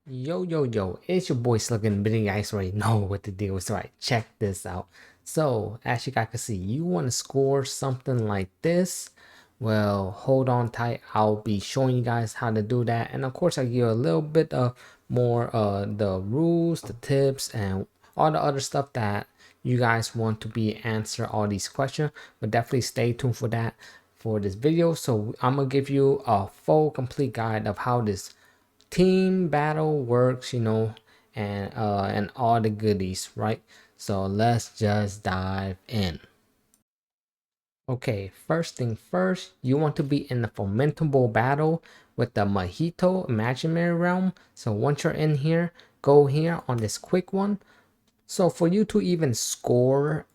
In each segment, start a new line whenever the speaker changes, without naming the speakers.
Yo, it's your boy Sluggin, but you guys already know what the deal is, right? Check this out. So, as you guys can see, you want to score something like this. Well, hold on tight. I'll be showing you guys how to do that. And of course, I give you a little bit of more the rules, the tips, and all the other stuff that you guys want to be answer all these questions. But definitely stay tuned for that for this video. So I'm gonna give you a full complete guide of how this team battle works, and all the goodies, right? So let's just dive in. Okay, first thing first, you want to be in the formidable battle with the Mojito Imaginary Realm. So once you're in here, go here on this quick one. So for you to even score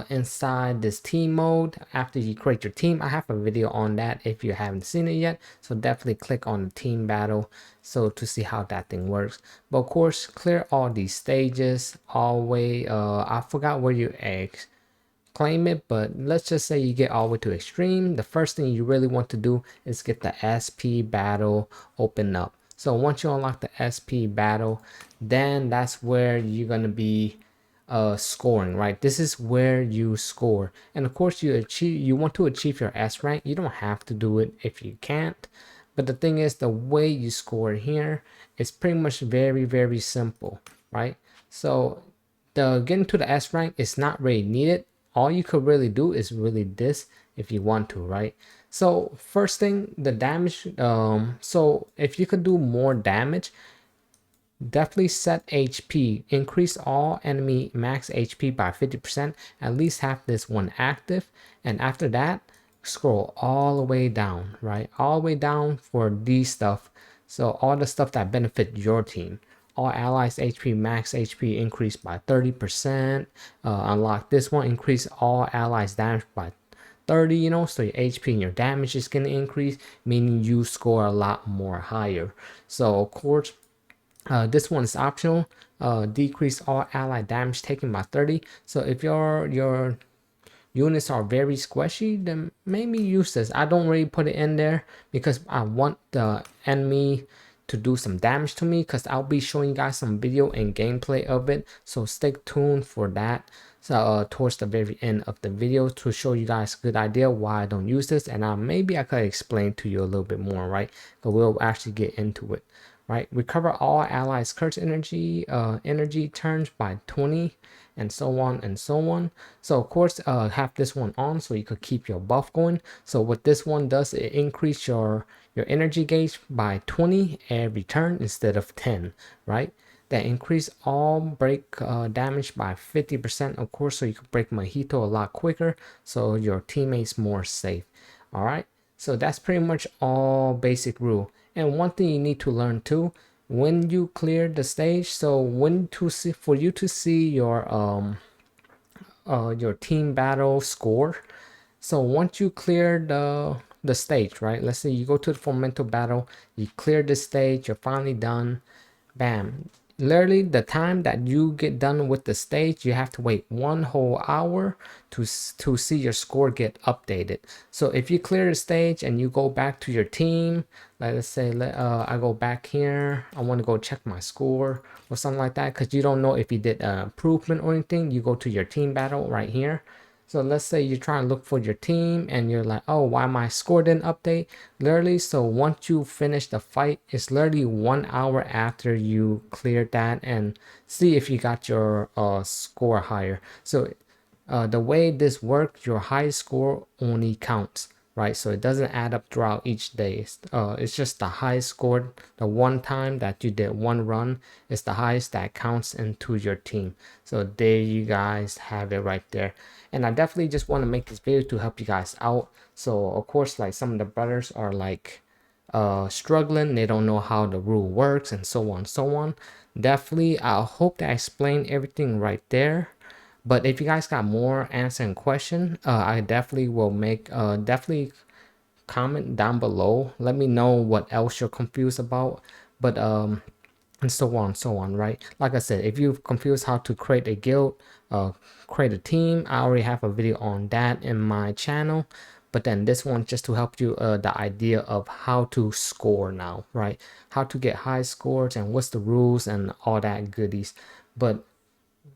inside this team mode after you create your team, I have a video on that if you haven't seen it yet. So definitely click on the team battle so to see how that thing works. But of course, clear all these stages all the way. I forgot where you claim it, but let's just say you get all the way to extreme. The first thing you really want to do is get the SP battle open up. So once you unlock the SP battle, then that's where you're gonna be scoring, right? This is where you score, and of course you want to achieve your S rank. You don't have to do it if you can't, but the thing is, the way you score here is pretty much very simple, right? So the getting to the S rank is not really needed. All you could really do is really this if you want to, right? So first thing, the damage. So if you could do more damage, definitely set HP. Increase all enemy max HP by 50%. At least have this one active, and after that, scroll all the way down, right? All the way down for these stuff. So all the stuff that benefit your team. All allies HP max HP increased by 30%. Unlock this one, increase all allies damage by 30, so your HP and your damage is going to increase, meaning you score a lot more higher. So of course, this one is optional. Decrease all ally damage taken by 30. So if your units are very squishy, then maybe use this. I don't really put it in there because I want the enemy to do some damage to me, because I'll be showing you guys some video and gameplay of it. So stay tuned for that. So towards the very end of the video to show you guys a good idea why I don't use this, and maybe I could explain to you a little bit more, right? But we'll actually get into it. Right, recover all allies curse energy turns by 20, and so on and so on. So of course, have this one on so you could keep your buff going. So what this one does, it increase your energy gauge by 20 every turn instead of 10, right? That increase all break damage by 50%, of course, so you can break Mojito a lot quicker, so your teammates more safe. All right, so that's pretty much all basic rule. And one thing you need to learn too, when you clear the stage, so when to see, for you to see your team battle score. So once you clear the stage, right? Let's say you go to the fundamental battle, you clear the stage, you're finally done. Bam. Literally, the time that you get done with the stage, you have to wait 1 whole hour to see your score get updated. So if you clear the stage and you go back to your team, like let's say I go back here, I want to go check my score or something like that, because you don't know if you did improvement or anything. You go to your team battle right here. So let's say you're trying to look for your team and you're like, oh, why my score didn't update? Literally, so once you finish the fight, it's literally 1 hour after you cleared that, and see if you got your score higher. So the way this works, your highest score only counts, right? So it doesn't add up throughout each day. It's just the highest score, the one time that you did one run is the highest that counts into your team. So there you guys have it right there. And I definitely just want to make this video to help you guys out. So of course, like some of the brothers are like struggling, they don't know how the rule works and so on. Definitely, I hope that I explained everything right there. But if you guys got more answering question, I definitely will make definitely comment down below. Let me know what else you're confused about. But and so on, right? Like I said, if you're confused how to create a guild, create a team, I already have a video on that in my channel. but then this one just to help you the idea of how to score now, right? How to get high scores and what's the rules and all that goodies. But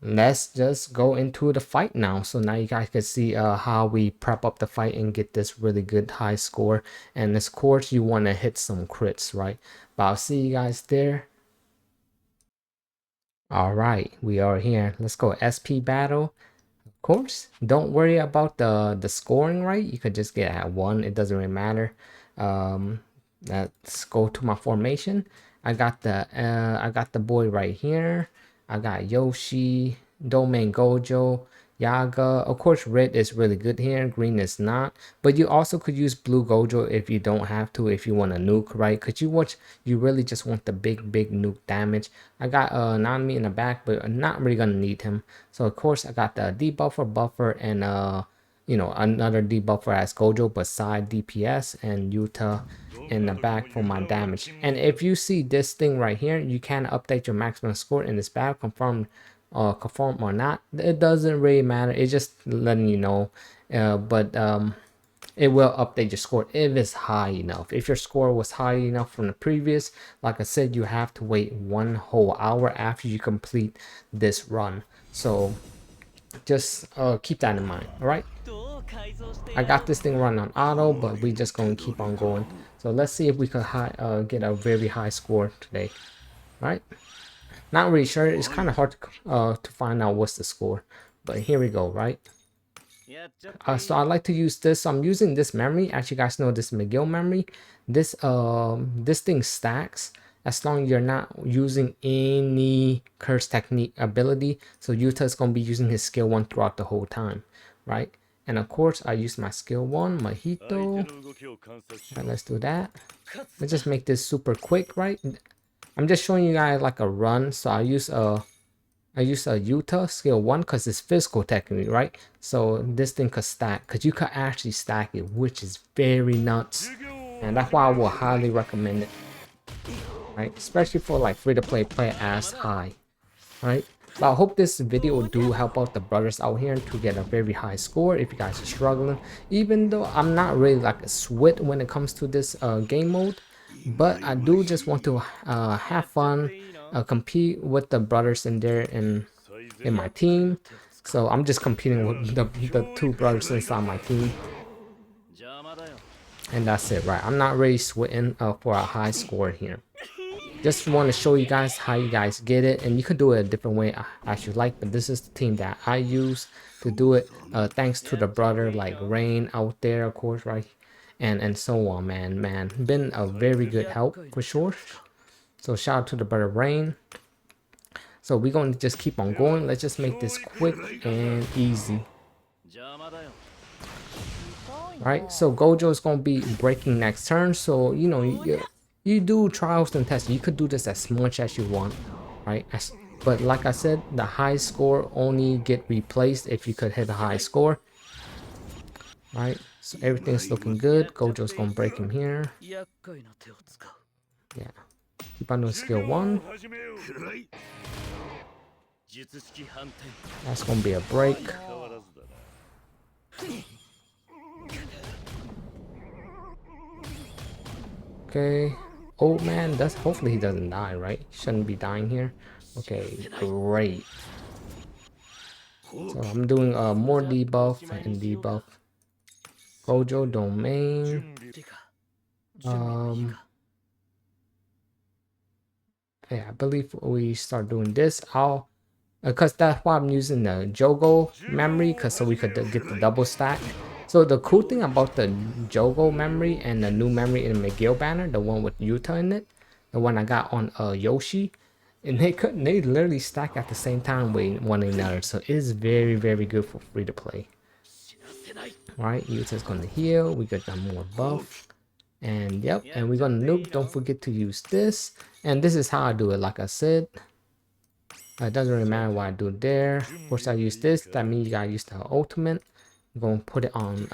let's just go into the fight now. So now you guys can see how we prep up the fight and get this really good high score. And of course you want to hit some crits, right? But I'll see you guys there. All right, we are here. Let's go SP battle. Of course, don't worry about the scoring, right? You could just get at 1, it doesn't really matter. Let's go to my formation. I got the boy right here. I got Yoshi, Domain Gojo, Yaga. Of course, red is really good here, green is not. But you also could use blue Gojo if you don't have to, if you want a nuke, right? Because you really just want the big nuke damage. I got Nanami in the back, but I'm not really gonna need him. So of course I got the debuffer, buffer, and you know, another debuffer as Gojo, but side DPS, and Yuta in the back for my damage. And if you see this thing right here, you can update your maximum score in this battle, confirm or not. It doesn't really matter, it's just letting you know. But it will update your score if it's high enough. If your score was high enough from the previous, like I said, you have to wait 1 whole hour after you complete this run. So just keep that in mind. All right, I got this thing running on auto, but we just gonna keep on going. So let's see if we could get a very high score today. All right, not really sure, it's kind of hard to find out what's the score, but here we go. Right, so I like to use this. I'm using this memory. As you guys know, this McGill memory. This thing stacks as long as you're not using any curse technique ability. So Yuta is gonna be using his skill 1 throughout the whole time, right? And of course, I use my skill 1, Mojito. Right, let's do that. Let's just make this super quick, right? I'm just showing you guys like a run. So I use a Yuta skill 1 because it's physical technique, right? So this thing could stack, because you could actually stack it, which is very nuts, and that's why I will highly recommend it, right? Especially for like free-to-play play as high, right? But I hope this video do help out the brothers out here to get a very high score if you guys are struggling. Even though I'm not really like a sweat when it comes to this game mode, but I do just want to have fun, compete with the brothers in there in my team. So I'm just competing with the 2 brothers inside my team, and that's it, right? I'm not really sweating for a high score here. Just want to show you guys how you guys get it, and you could do it a different way as you like, but this is the team that I use to do it. Thanks to the brother like Rain out there, of course, right? And so on, man. Been a very good help for sure. So shout out to the brother Rain. So we're going to just keep on going. Let's just make this quick and easy. Right, so Gojo is going to be breaking next turn. So, you know, you do trials and tests. You could do this as much as you want, right? But like I said, the high score only get replaced if you could hit a high score. Right, so everything's looking good. Gojo's going to break him here. Yeah. Keep on doing skill 1. That's gonna be a break. Okay. Oh man, that's hopefully he doesn't die, right? Shouldn't be dying here. Okay, great. So I'm doing more debuff and debuff. Gojo domain. Yeah, I believe we start doing this. Because that's why I'm using the Jogo memory, because so we could get the double stack. So the cool thing about the Jogo memory and the new memory in the McGill banner, the one with Yuta in it, the one I got on Yoshi, and they literally stack at the same time with one another. So it is very good for free to play. Right, Yuta's gonna heal. We got more buff. And yep, and we're gonna nuke. Don't forget to use this. And this is how I do it, like I said. It doesn't really matter what I do there. Of course, I use this. That means you gotta use the ultimate. I'm gonna put it on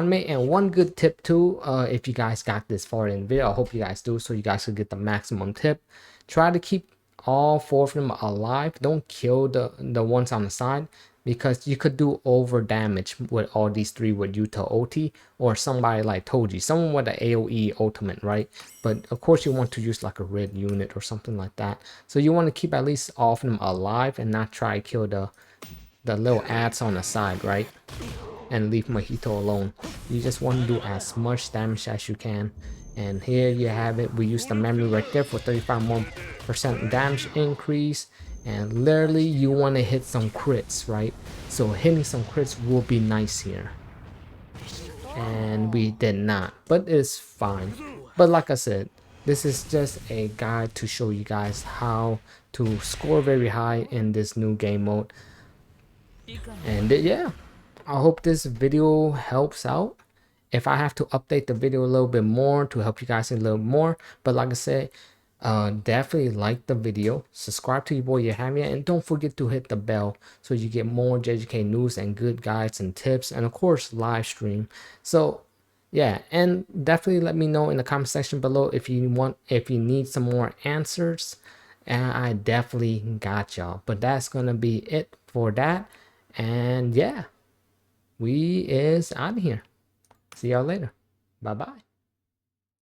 me. And one good tip too, if you guys got this far in the video, I hope you guys do, so you guys can get the maximum tip. Try to keep all 4 of them alive. Don't kill the ones on the side. because you could do over damage with all these three with Yuta OT, or somebody like Toji, someone with an AoE ultimate, right? But of course you want to use like a red unit or something like that. So you want to keep at least all of them alive and not try to kill the little ads on the side, right? And leave Mojito alone. You just want to do as much damage as you can. And here you have it. We use the memory right there for 35% more damage increase. And literally you want to hit some crits, right? So hitting some crits will be nice here. And we did not, but it's fine. But like I said, this is just a guide to show you guys how to score very high in this new game mode. And yeah, I hope this video helps out. If I have to update the video a little bit more to help you guys a little more, but like I said, definitely like the video, subscribe to your boy Yahamia, and don't forget to hit the bell so you get more JJK news and good guides and tips, and of course live stream. So yeah, and definitely let me know in the comment section below if you need some more answers, and I definitely got y'all. But that's gonna be it for that, and yeah, we is out of here. See y'all later. Bye bye.